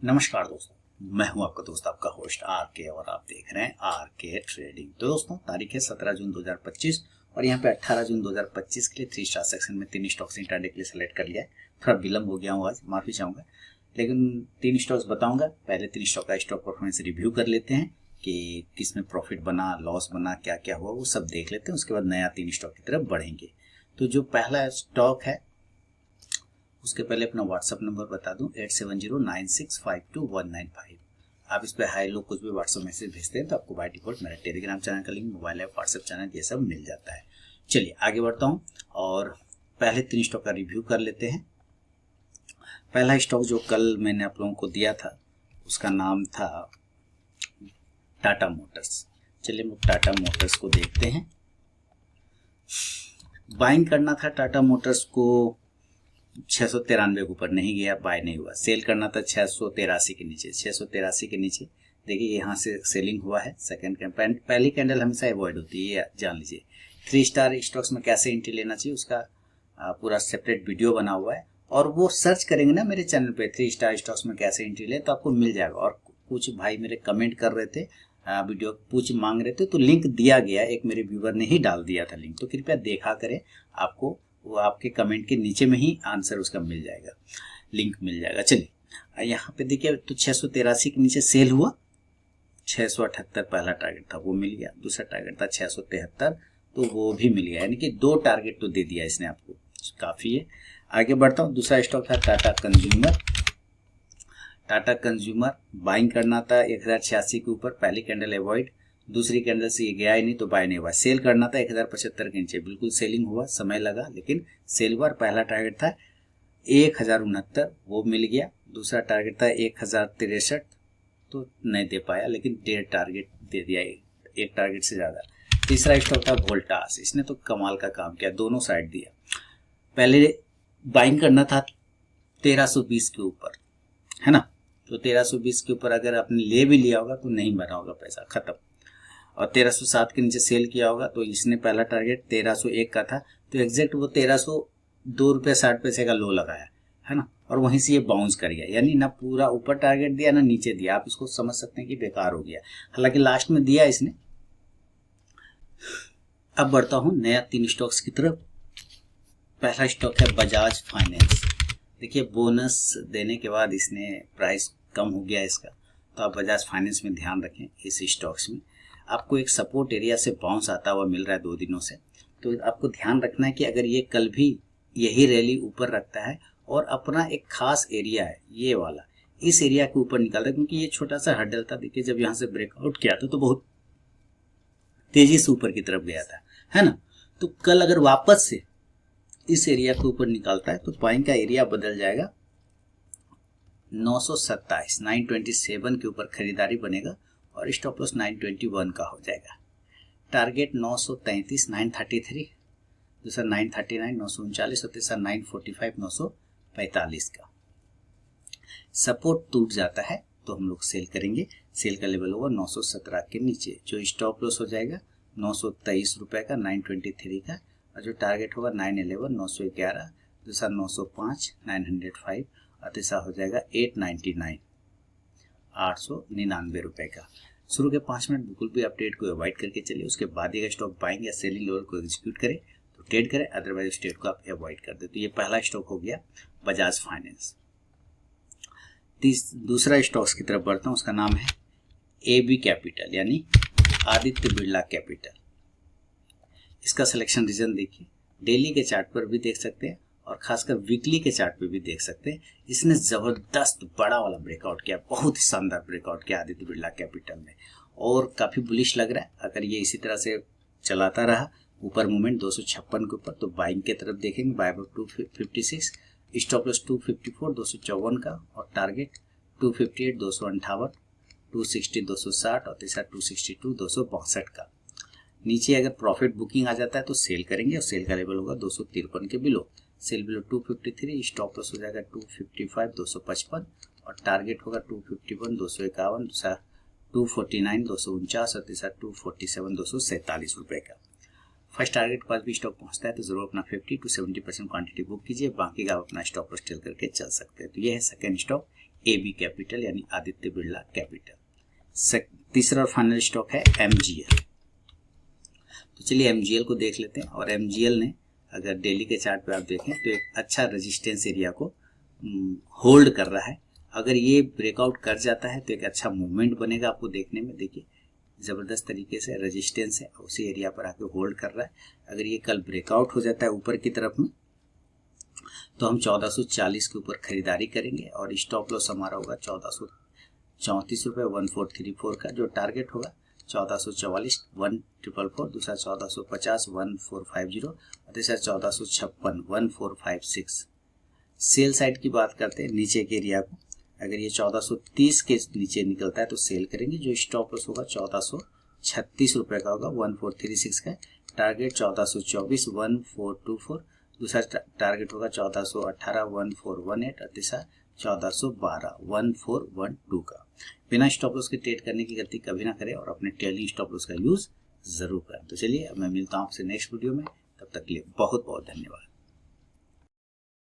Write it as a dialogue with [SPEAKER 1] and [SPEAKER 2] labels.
[SPEAKER 1] नमस्कार दोस्तों, मैं हूं आपका दोस्त, आपका होस्ट आर के, और आप देख रहे हैं आर के ट्रेडिंग। तो दोस्तों, तारीख है 17 जून 2025 और यहाँ पे 18 जून 2025 के लिए 3 स्टार सेक्शन में 3 स्टॉक्स इंट्राडे के लिए सेलेक्ट कर लिया है। थोड़ा विलम्ब हो गया हूँ आज, माफी चाहूंगा, लेकिन 3 स्टॉक्स बताऊंगा। पहले 3 स्टॉक का स्टॉक परफॉर्मेंस रिव्यू कर लेते हैं कि किस में प्रॉफिट बना, लॉस बना, क्या क्या हुआ, वो सब देख लेते हैं। उसके बाद नया 3 स्टॉक की तरफ बढ़ेंगे। तो जो पहला स्टॉक है उसके पहले अपना व्हाट्सअप नंबर बता दूं, 8709652195। आप इस पे हाई लो कुछ भी व्हाट्सअप मैसेज भेजते हैं तो आपको बाय डिफॉल्ट मेरा टेलीग्राम चैनल का link, mobile app, WhatsApp channel ये सब मिल जाता है। चलिए आगे बढ़ता हूं और पहले 3 स्टॉक का रिव्यू कर लेते हैं। पहला स्टॉक जो कल मैंने आप लोगों को दिया था उसका नाम था टाटा मोटर्स। चलिए हम टाटा मोटर्स को देखते हैं। बाइंग करना था टाटा मोटर्स को 693 के ऊपर, नहीं गया, बाय नहीं हुआ। सेल करना था 683 के नीचे, 683 के नीचे। देखिए यहाँ से सेलिंग हुआ है। सेकंड कैंडल, पहली कैंडल हमेशा अवॉइड होती है, ये जान लीजिए। 3 स्टार स्टॉक्स में कैसे एंट्री लेना चाहिए उसका पूरा सेपरेट वीडियो बना हुआ है, और वो सर्च करेंगे ना मेरे चैनल पे 3 स्टार स्टॉक्स में कैसे एंट्री ले तो आपको मिल जाएगा। और कुछ भाई मेरे कमेंट कर रहे थे, वीडियो पूछ मांग रहे थे, तो लिंक दिया गया, एक मेरे व्यूवर ने ही डाल दिया था लिंक, तो कृपया देखा करें। आपको वो आपके कमेंट के नीचे में ही आंसर उसका मिल जाएगा, लिंक मिल जाएगा। चलिए यहाँ पे देखिए, तो 683 के नीचे सेल हुआ। 678 पहला टारगेट था, वो मिल गया। दूसरा टारगेट था 673, तो वो भी मिल गया। यानी कि 2 टारगेट तो दे दिया इसने आपको, काफी है। आगे बढ़ता हूँ। दूसरा स्टॉक था Tata consumer. Tata consumer buying करना था 1086 के ऊपर, पहली कैंडल अवॉइड, दूसरी कैंडल से ये गया ही नहीं तो बाय नहीं हुआ। सेल करना था 1075 के नीचे, बिल्कुल सेलिंग हुआ, समय लगा लेकिन सेल हुआ। पहला टारगेट था 1069, वो मिल गया। दूसरा टारगेट था 1063, तो नहीं दे पाया, लेकिन 1.5 टारगेट दे दिया, एक टारगेट से ज्यादा। तीसरा स्टॉक था वोल्टास, इसने तो कमाल का काम किया, दोनों साइड दिया। पहले बाइंग करना था 1320 के ऊपर, है ना, तो 1320 के ऊपर अगर आपने ले भी लिया होगा तो नहीं बना होगा, पैसा खत्म। और 1307 के नीचे सेल किया होगा, तो इसने पहला टारगेट 1301 का था, तो एग्जैक्ट वो 1302 रुपये 60 पैसे का लो लगाया, है ना, और वहीं से ये बाउंस कर गया। यानी ना पूरा ऊपर टारगेट दिया ना नीचे दिया, आप इसको समझ सकते हैं कि बेकार हो गया। हालांकि लास्ट में दिया इसने। अब बढ़ता हूं नया 3 स्टॉक्स की तरफ। पहला स्टॉक है बजाज फाइनेंस। देखिए बोनस देने के बाद इसने प्राइस कम हो गया इसका, तो आप बजाज फाइनेंस में ध्यान रखें। इस स्टॉक्स में आपको एक सपोर्ट एरिया से बाउंस आता हुआ मिल रहा है 2 दिनों से, तो आपको ध्यान रखना है कि अगर ये कल भी यही रैली ऊपर रखता है और अपना एक खास एरिया है ये वाला, इस एरिया के ऊपर निकलता है, क्योंकि ये छोटा सा हर्डल था। देखिए जब यहाँ से ब्रेकआउट किया था तो बहुत तेजी से ऊपर की तरफ गया था, है ना, तो कल अगर वापस से इस एरिया के ऊपर निकालता है तो बाइंग का एरिया बदल जाएगा 927, 927 के ऊपर खरीदारी बनेगा, और स्टॉप लॉस 921 का हो जाएगा। टारगेट 933, 933, दूसरा 939, 939, और तीसरा 945, 945 का। सपोर्ट टूट जाता है तो हम लोग सेल करेंगे। सेल का लेवल होगा 917 के नीचे, जो स्टॉप लॉस हो जाएगा 923 रुपए का, 923 का, और जो टारगेट होगा 911, 911, दूसरा 905, 905, और तीसरा हो जाएगा 899, 899 रुपए का। शुरू के 5 मिनट बिल्कुल भी अपडेट को अवॉइड करके चलिए, उसके बाद ये स्टॉक बाइंग या सेलिंग लेवल को एग्जीक्यूट करें तो ट्रेड करें, अदरवाइज ट्रेड को आप अवॉइड कर दे। तो ये पहला स्टॉक हो गया बजाज फाइनेंस। दूसरा स्टॉक्स की तरफ बढ़ता हूँ, उसका नाम है एबी कैपिटल, यानी आदित्य बिरला कैपिटल। इसका सिलेक्शन रीजन देखिए, डेली के चार्ट पर भी देख सकते हैं और खासकर वीकली के चार्ट पे भी देख सकते हैं। इसने जबरदस्त बड़ा वाला ब्रेकआउट किया, बहुत ही शानदार ब्रेकआउट किया आदित्य बिरला कैपिटल ने, और काफी बुलिश लग रहा है। अगर ये इसी तरह से चलाता रहा ऊपर मूवमेंट 256 के ऊपर, तो बाइंग की तरफ देखेंगे, बाय 256, स्टॉप लॉस 254, 254 का, और टारगेट 258, 258, 260, 260, और तीसरा 262, 262 का। नीचे अगर प्रॉफिट बुकिंग आ जाता है तो सेल करेंगे, और सेल का लेवल होगा 253 के below. Cell below 253, stop loss हो जाएगा 255, 255, और टारगेट होगा 251, 251, दूसरा 249, 249, और तीसरा 247, 247 रुपए का। फर्स्ट टारगेट के पास भी स्टॉक पहुंचता है तो जरूर अपना 50 to 70% क्वांटिटी बुक कीजिए, बाकी का आप अपना स्टॉप लॉस टेल करके चल सकते हैं। तो ये है सेकंड स्टॉक AB कैपिटल यानी आदित्य बिरला कैपिटल। तीसरा और फाइनल स्टॉक है MGL। तो चलिए MGL को देख लेते हैं। और MGL ने अगर डेली के चार्ट पे आप देखें तो एक अच्छा रेजिस्टेंस एरिया को होल्ड कर रहा है। अगर ये ब्रेकआउट कर जाता है तो एक अच्छा मूवमेंट बनेगा आपको देखने में। देखिए ज़बरदस्त तरीके से रेजिस्टेंस है, उसी एरिया पर आके होल्ड कर रहा है। अगर ये कल ब्रेकआउट हो जाता है ऊपर की तरफ में तो हम 1440 के ऊपर खरीदारी करेंगे और स्टॉप लॉस हमारा होगा 1434 रुपये 1434 का। जो टारगेट होगा 1444 1444, दूसरा 1450 1450 और तीसरा 1456 1456। सेल साइड की बात करते हैं नीचे के एरिया को, अगर ये 1430 के नीचे निकलता है तो सेल करेंगे। जो स्टॉप लॉस होगा 1436 रुपये का होगा 1436 का। टारगेट 1424 1424, दूसरा टारगेट होगा 1418 1418 और तीसरा 1412 1412 का। बिना स्टॉप लॉस के ट्रेड करने की गलती कभी ना करें और अपने ट्रेलिंग स्टॉप लॉस का यूज जरूर करें। तो चलिए अब मैं मिलता हूँ आपसे नेक्स्ट वीडियो में, तब तक के लिए बहुत बहुत धन्यवाद।